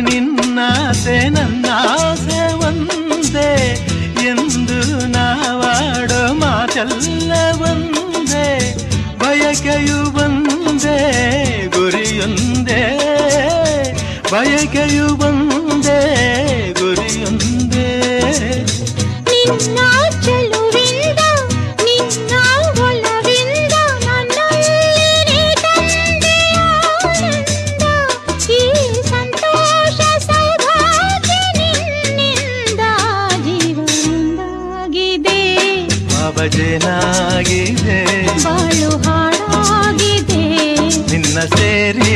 ನಿನ್ನಾಸೆ ನನ್ನಾಸೆ ಒಂದೇ ಎಂದು ನಾವಾಡೋ ಮಾತೆಲ್ಲ ಒಂದೇ ಬಯಕೆಯು ಒಂದೇ ಗುರಿಯೊಂದೇ ಬಯಕೆಯು ಒಂದೇ ಗುರಿಯೊಂದೇ ನಿನ್ನ ಚೆಲುವಿಂದ ನಿನ್ನ ಒಲವಿಂದ ನನ್ನಲ್ಲಿ ತಂದೆ ಆನಂದ ಈ ಸಂತೋಷ ಸೌಭಾಗ್ಯ ನಿನ್ನಿಂದ ಜೀವನದಾಗಿದೆ ಬಾಬಜೇನಾಗಿದೆ ಬಾಳು ಹಾಡಾಗಿದೆ ನಿನ್ನ ಸೇರಿ